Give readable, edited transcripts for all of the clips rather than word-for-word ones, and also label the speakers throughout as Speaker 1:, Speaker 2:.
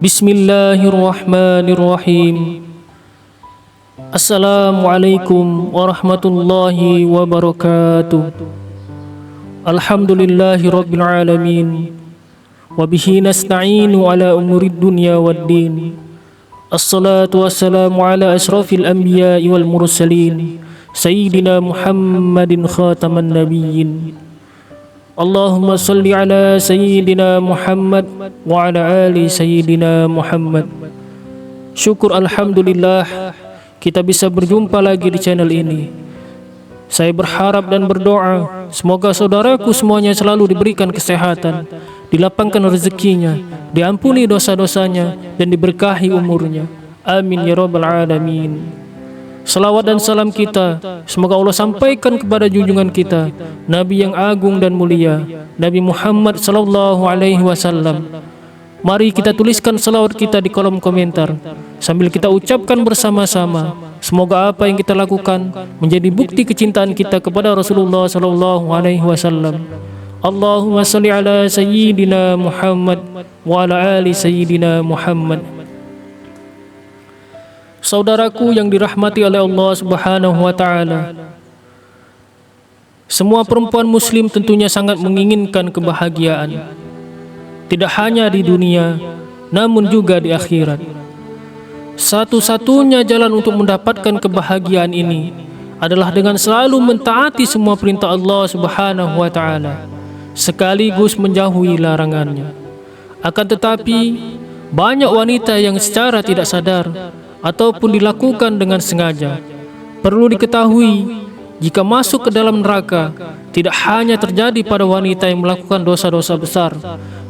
Speaker 1: Bismillahirrahmanirrahim. Assalamualaikum warahmatullahi wabarakatuh. Alhamdulillahi rabbil alamin. Wabihi nasta'inu ala umurid dunya waddin. Assalatu wassalamu ala asrafil anbiya'i wal mursalin, Sayyidina Muhammadin khataman nabiyyin. Allahumma salli ala Sayyidina Muhammad wa ala ali Sayyidina Muhammad. Syukur alhamdulillah kita bisa berjumpa lagi di channel ini. Saya berharap dan berdoa semoga saudaraku semuanya selalu diberikan kesehatan, dilapangkan rezekinya, diampuni dosa-dosanya, dan diberkahi umurnya. Amin ya rabbal alamin. Salawat dan salam kita semoga Allah sampaikan kepada junjungan kita, Nabi yang agung dan mulia, Nabi Muhammad sallallahu alaihi wasallam. Mari kita tuliskan salawat kita di kolom komentar sambil kita ucapkan bersama-sama. Semoga apa yang kita lakukan menjadi bukti kecintaan kita kepada Rasulullah sallallahu alaihi wasallam. Allahumma salli ala Sayyidina Muhammad wa ala ali Sayyidina Muhammad. Saudaraku yang dirahmati oleh Allah Subhanahu wa taala, semua perempuan muslim tentunya sangat menginginkan kebahagiaan, tidak hanya di dunia namun juga di akhirat. Satu-satunya jalan untuk mendapatkan kebahagiaan ini adalah dengan selalu mentaati semua perintah Allah Subhanahu wa taala sekaligus menjauhi larangannya. Akan tetapi banyak wanita yang secara tidak sadar ataupun dilakukan dengan sengaja. Perlu diketahui, jika masuk ke dalam neraka tidak hanya terjadi pada wanita yang melakukan dosa-dosa besar,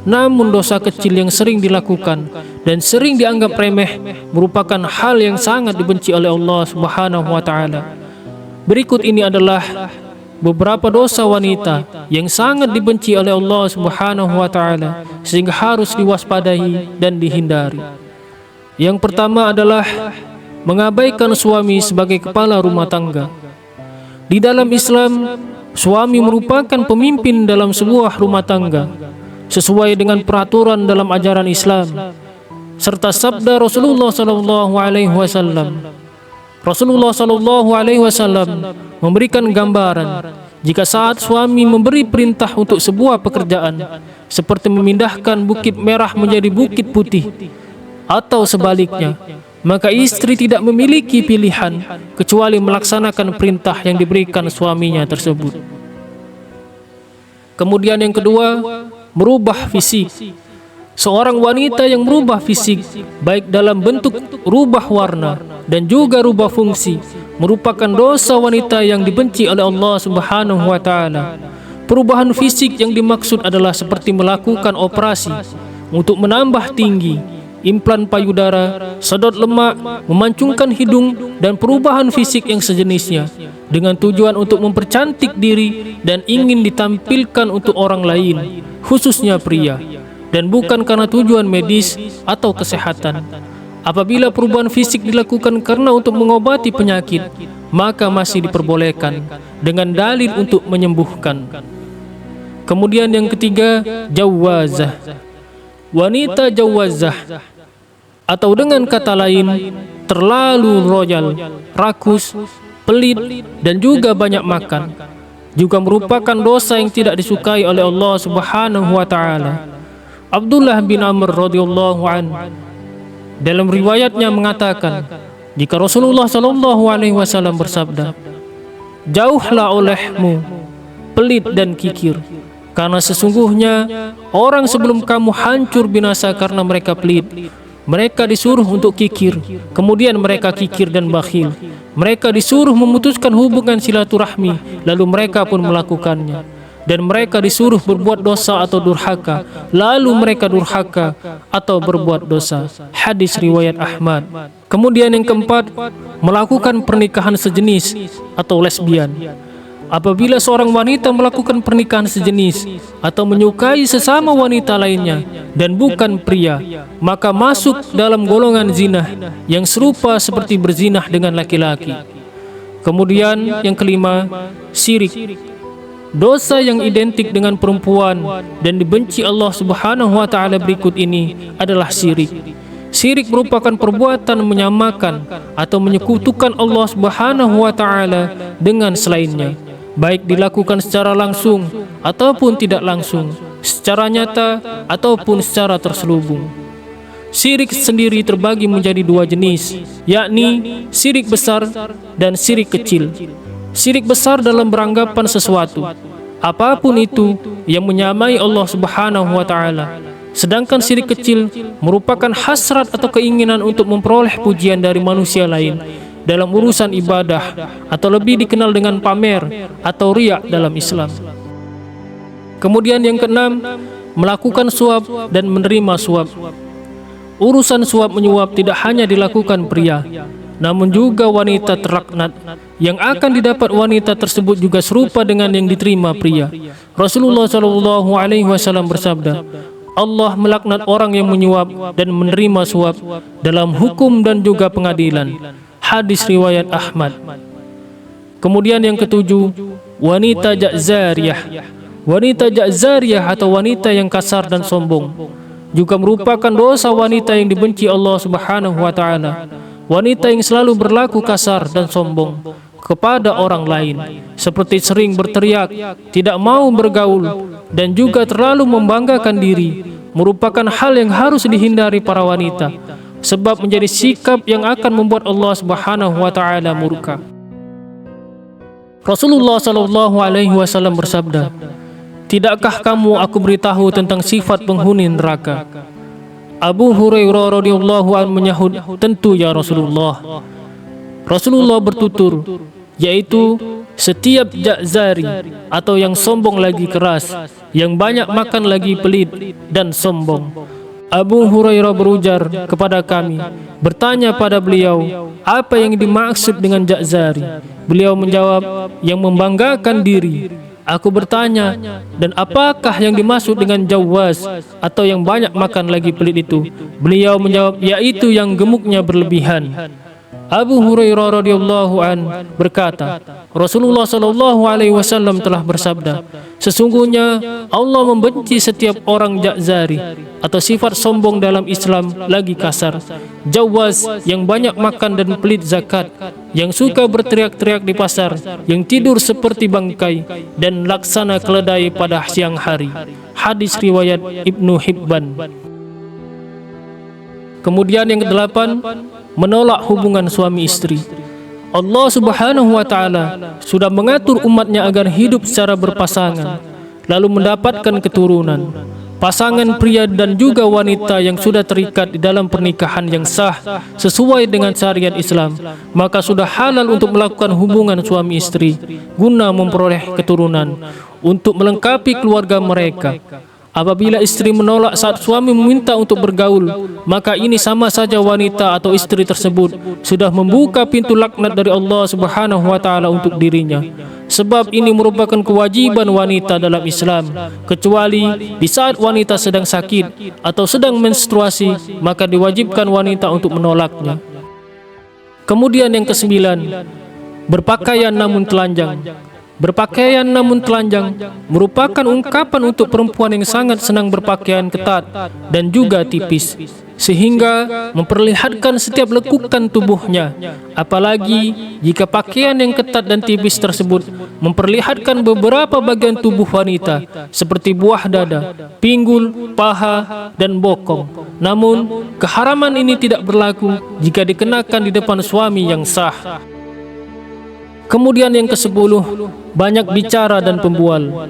Speaker 1: namun dosa kecil yang sering dilakukan dan sering dianggap remeh merupakan hal yang sangat dibenci oleh Allah Subhanahu wa taala. Berikut ini adalah beberapa dosa wanita yang sangat dibenci oleh Allah Subhanahu wa taala sehingga harus diwaspadai dan dihindari. Yang pertama adalah mengabaikan suami sebagai kepala rumah tangga. Di dalam Islam, suami merupakan pemimpin dalam sebuah rumah tangga sesuai dengan peraturan dalam ajaran Islam serta sabda Rasulullah sallallahu alaihi wasallam. Rasulullah sallallahu alaihi wasallam memberikan gambaran jika saat suami memberi perintah untuk sebuah pekerjaan seperti memindahkan bukit merah menjadi bukit putih atau sebaliknya, maka istri tidak memiliki pilihan kecuali melaksanakan perintah yang diberikan suaminya tersebut. Kemudian yang kedua, merubah fisik. Seorang wanita yang merubah fisik, baik dalam bentuk rubah warna dan juga rubah fungsi, merupakan dosa wanita yang dibenci oleh Allah Subhanahu wa taala. Perubahan fisik yang dimaksud adalah seperti melakukan operasi untuk menambah tinggi, implan payudara, sedot lemak, memancungkan hidung, dan perubahan fisik yang sejenisnya dengan tujuan untuk mempercantik diri dan ingin ditampilkan untuk orang lain, khususnya pria, dan bukan karena tujuan medis atau kesehatan. Apabila perubahan fisik dilakukan karena untuk mengobati penyakit, maka masih diperbolehkan dengan dalil untuk menyembuhkan. Kemudian yang ketiga, jawazah. Wanita jawazah atau dengan kata lain terlalu royal, rakus, pelit, dan juga banyak makan juga merupakan dosa yang tidak disukai oleh Allah Subhanahu wa taala. Abdullah bin Amr radhiyallahu anhu dalam riwayatnya mengatakan, jika Rasulullah sallallahu alaihi wasallam bersabda, "Jauhlah olehmu pelit dan kikir, karena sesungguhnya orang sebelum kamu hancur binasa karena mereka pelit. Mereka disuruh untuk kikir, kemudian mereka kikir dan bakhil. Mereka disuruh memutuskan hubungan silaturahmi, lalu mereka pun melakukannya. Dan mereka disuruh berbuat dosa atau durhaka, lalu mereka durhaka atau berbuat dosa." Hadis riwayat Ahmad. Kemudian yang keempat, melakukan pernikahan sejenis atau lesbian. Apabila seorang wanita melakukan pernikahan sejenis atau menyukai sesama wanita lainnya dan bukan pria, maka masuk dalam golongan zina yang serupa seperti berzinah dengan laki-laki. Kemudian yang kelima, syirik. Dosa yang identik dengan perempuan dan dibenci Allah Subhanahu wa taala berikut ini adalah syirik. syirik merupakan perbuatan menyamakan atau menyekutukan Allah Subhanahu wa taala dengan selainnya, baik dilakukan secara langsung ataupun tidak langsung, secara nyata ataupun secara terselubung. Syirik sendiri terbagi menjadi dua jenis, yakni syirik besar dan syirik kecil. Syirik besar dalam beranggapan sesuatu, apapun itu, yang menyamai Allah Subhanahu wa taala. Sedangkan syirik kecil merupakan hasrat atau keinginan untuk memperoleh pujian dari manusia lain dalam urusan ibadah, atau lebih dikenal dengan pamer atau riya dalam Islam. Kemudian yang keenam, melakukan suap dan menerima suap. Urusan suap menyuap tidak hanya dilakukan pria, namun juga wanita terlaknat. Yang akan didapat wanita tersebut juga serupa dengan yang diterima pria. Rasulullah SAW bersabda, Allah melaknat orang yang menyuap dan menerima suap dalam hukum dan juga pengadilan. Hadis riwayat Ahmad. Kemudian yang ketujuh, wanita ja'zariyah. Wanita ja'zariyah atau wanita yang kasar dan sombong juga merupakan dosa wanita yang dibenci Allah Subhanahu wa taala. Wanita yang selalu berlaku kasar dan sombong kepada orang lain, seperti sering berteriak, tidak mau bergaul, dan juga terlalu membanggakan diri, merupakan hal yang harus dihindari para wanita, sebab menjadi sikap yang akan membuat Allah Subhanahu wa taala murka. Rasulullah SAW bersabda, tidakkah kamu aku beritahu tentang sifat penghuni neraka? Abu Hurairah radhiyallahu anhu menyahut, tentu ya Rasulullah. Rasulullah bertutur, yaitu setiap ja'zari atau yang sombong lagi keras, yang banyak makan lagi pelit dan sombong. Abu Hurairah berujar kepada kami, bertanya pada beliau, apa yang dimaksud dengan ja'zari? Beliau menjawab, yang membanggakan diri. Aku bertanya, dan apakah yang dimaksud dengan jawaz atau yang banyak makan lagi pelit itu? Beliau menjawab, yaitu yang gemuknya berlebihan. Abu Hurairah radhiyallahu an berkata, Rasulullah SAW telah bersabda, sesungguhnya Allah membenci setiap orang ja'zari atau sifat sombong dalam Islam lagi kasar, jawaz yang banyak makan dan pelit zakat, yang suka berteriak-teriak di pasar, yang tidur seperti bangkai, dan laksana keledai pada siang hari. Hadis riwayat Ibnu Hibban. Kemudian yang kedelapan, menolak hubungan suami istri. Allah Subhanahu wa taala sudah mengatur umatnya agar hidup secara berpasangan, lalu mendapatkan keturunan. Pasangan pria dan juga wanita yang sudah terikat di dalam pernikahan yang sah sesuai dengan syariat Islam, maka sudah halal untuk melakukan hubungan suami istri guna memperoleh keturunan untuk melengkapi keluarga mereka. Apabila istri menolak saat suami meminta untuk bergaul, maka ini sama saja wanita atau istri tersebut sudah membuka pintu laknat dari Allah Subhanahu wa taala untuk dirinya. Sebab ini merupakan kewajiban wanita dalam Islam, kecuali di saat wanita sedang sakit atau sedang menstruasi, maka diwajibkan wanita untuk menolaknya. Kemudian yang kesembilan, berpakaian namun telanjang. Berpakaian namun telanjang merupakan ungkapan untuk perempuan yang sangat senang berpakaian ketat dan juga tipis, sehingga memperlihatkan setiap lekukan tubuhnya. Apalagi jika pakaian yang ketat dan tipis tersebut memperlihatkan beberapa bagian tubuh wanita, seperti buah dada, pinggul, paha, dan bokong. Namun, keharaman ini tidak berlaku jika dikenakan di depan suami yang sah. Kemudian yang ke-10, banyak bicara dan pembual.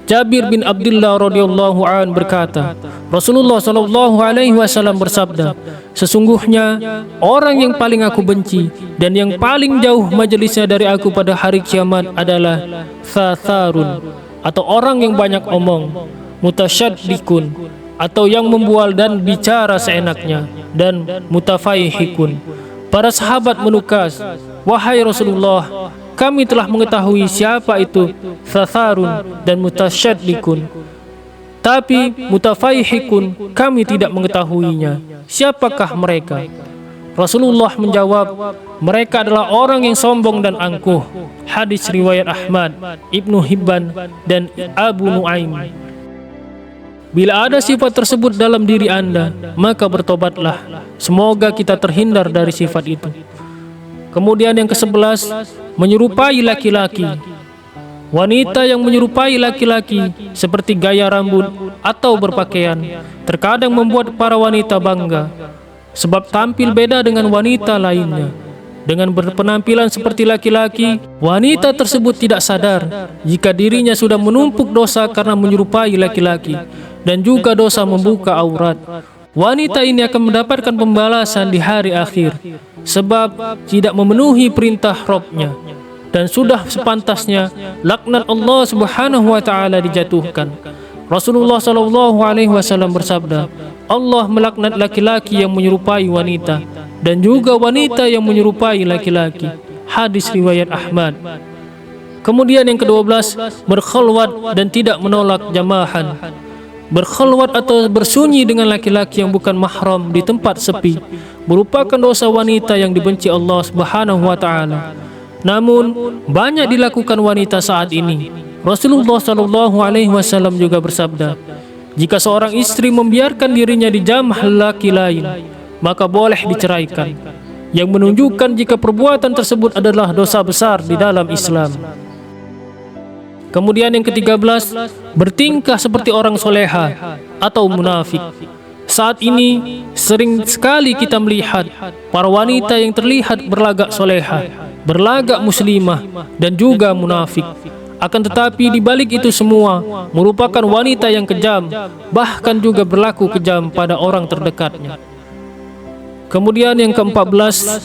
Speaker 1: Jabir bin Abdullah radhiyallahu an berkata, Rasulullah SAW bersabda, sesungguhnya orang yang paling aku benci dan yang paling jauh majelisnya dari aku pada hari kiamat adalah thatharun, atau orang yang banyak omong, mutasyaddiqun, atau yang membual dan bicara seenaknya, dan mutafaihikun. Para sahabat menukas, wahai Rasulullah, kami telah mengetahui siapa itu thatharun dan mutasyaddiqun, tapi mutafaihikun kami tidak mengetahuinya. Siapakah mereka? Rasulullah menjawab, mereka adalah orang yang sombong dan angkuh. Hadis riwayat Ahmad, Ibnu Hibban, dan Abu Nuaim. Bila ada sifat tersebut dalam diri Anda, maka bertobatlah. Semoga kita terhindar dari sifat itu. Kemudian yang ke-11, menyerupai laki-laki. Wanita yang menyerupai laki-laki seperti gaya rambut atau berpakaian terkadang membuat para wanita bangga, sebab tampil beda dengan wanita lainnya. Dengan berpenampilan seperti laki-laki, wanita tersebut tidak sadar jika dirinya sudah menumpuk dosa karena menyerupai laki-laki dan juga dosa membuka aurat. Wanita ini akan mendapatkan pembalasan di hari akhir sebab tidak memenuhi perintah Rabb-nya, dan sudah sepantasnya laknat Allah Subhanahu wa taala dijatuhkan. Rasulullah sallallahu alaihi wasallam bersabda, Allah melaknat laki-laki yang menyerupai wanita dan juga wanita yang menyerupai laki-laki. Hadis riwayat Ahmad. Kemudian yang ke-12, berkhulwat dan tidak menolak jamahan. Berkhulwat atau bersunyi dengan laki-laki yang bukan mahram di tempat sepi merupakan dosa wanita yang dibenci Allah Subhanahu wa taala. Namun banyak dilakukan wanita saat ini. Rasulullah sallallahu alaihi wasallam juga bersabda, jika seorang istri membiarkan dirinya dijamah laki lain, maka boleh diceraikan, yang menunjukkan jika perbuatan tersebut adalah dosa besar di dalam Islam. Kemudian yang ke-13, bertingkah seperti orang soleha atau munafik. Saat ini sering sekali kita melihat para wanita yang terlihat berlagak soleha, berlagak muslimah, dan juga munafik. Akan tetapi di balik itu semua merupakan wanita yang kejam, bahkan juga berlaku kejam pada orang terdekatnya. Kemudian yang ke-14,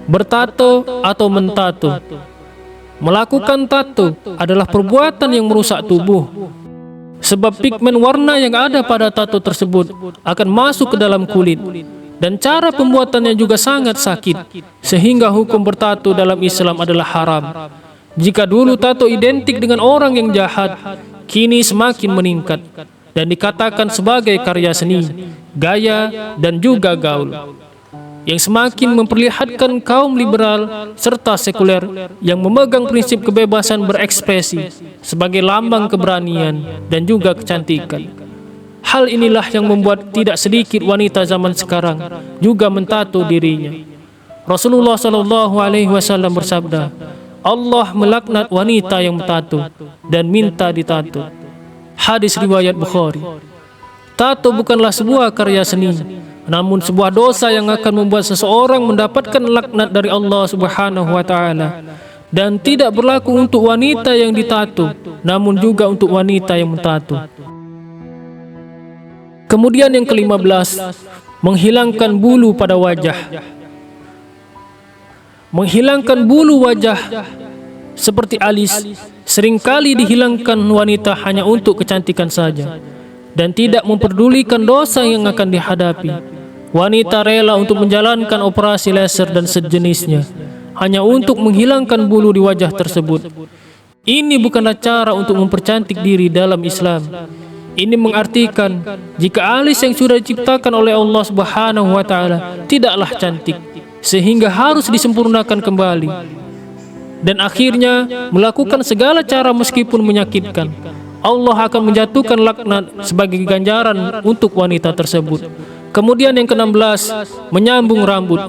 Speaker 1: bertato atau mentato. Melakukan tato adalah perbuatan yang merusak tubuh, sebab pigmen warna yang ada pada tato tersebut akan masuk ke dalam kulit, dan cara pembuatannya juga sangat sakit, sehingga hukum bertato dalam Islam adalah haram. Jika dulu tato identik dengan orang yang jahat, kini semakin meningkat dan dikatakan sebagai karya seni, gaya, dan juga gaul, yang semakin memperlihatkan kaum liberal serta sekuler yang memegang prinsip kebebasan berekspresi sebagai lambang keberanian dan juga kecantikan. Hal inilah yang membuat tidak sedikit wanita zaman sekarang juga mentato dirinya. Rasulullah sallallahu alaihi wasallam bersabda, Allah melaknat wanita yang mentato dan minta ditato. Hadis riwayat Bukhari. Tato bukanlah sebuah karya seni, namun sebuah dosa yang akan membuat seseorang mendapatkan laknat dari Allah Subhanahu wa taala, dan tidak berlaku untuk wanita yang ditato, namun juga untuk wanita yang mentato. Kemudian yang ke-15, menghilangkan bulu pada wajah. Menghilangkan bulu wajah seperti alis seringkali dihilangkan wanita hanya untuk kecantikan saja dan tidak memperdulikan dosa yang akan dihadapi. Wanita rela untuk menjalankan operasi laser dan sejenisnya hanya untuk menghilangkan bulu di wajah tersebut. Ini bukanlah cara untuk mempercantik diri dalam Islam. Ini mengartikan jika alis yang sudah diciptakan oleh Allah Subhanahu wa taala tidaklah cantik, sehingga harus disempurnakan kembali, dan akhirnya melakukan segala cara meskipun menyakitkan. Allah akan menjatuhkan laknat sebagai ganjaran untuk wanita tersebut. Kemudian yang ke-16, menyambung rambut.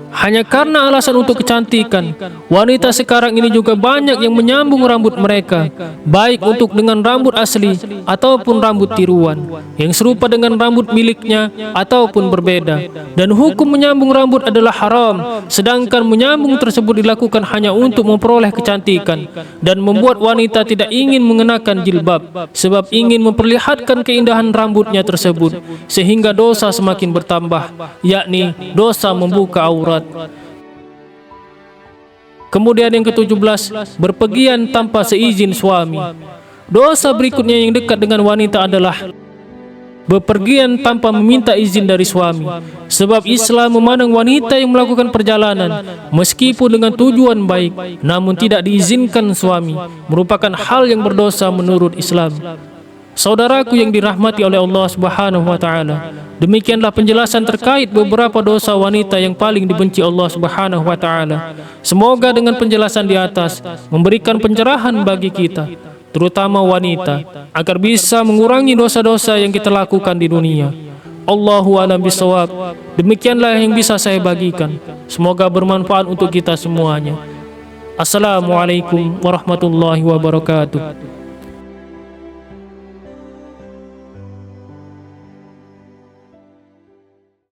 Speaker 1: Hanya karena alasan untuk kecantikan, wanita sekarang ini juga banyak yang menyambung rambut mereka, baik untuk dengan rambut asli ataupun rambut tiruan, yang serupa dengan rambut miliknya ataupun berbeda. Dan hukum menyambung rambut adalah haram, sedangkan menyambung tersebut dilakukan hanya untuk memperoleh kecantikan dan membuat wanita tidak ingin mengenakan jilbab, sebab ingin memperlihatkan keindahan rambutnya tersebut, sehingga dosa semakin bertambah, yakni dosa membuka aurat. Kemudian yang ke-17, berpergian tanpa seizin suami. Dosa berikutnya yang dekat dengan wanita adalah bepergian tanpa meminta izin dari suami, sebab Islam memandang wanita yang melakukan perjalanan meskipun dengan tujuan baik namun tidak diizinkan suami merupakan hal yang berdosa menurut Islam. Saudaraku yang dirahmati oleh Allah Subhanahu wa taala, demikianlah penjelasan terkait beberapa dosa wanita yang paling dibenci Allah Subhanahu wa taala. Semoga dengan penjelasan di atas memberikan pencerahan bagi kita, terutama wanita, agar bisa mengurangi dosa-dosa yang kita lakukan di dunia. Allahu a'lam bishawab. Demikianlah yang bisa saya bagikan. Semoga bermanfaat untuk kita semuanya. Assalamualaikum warahmatullahi wabarakatuh.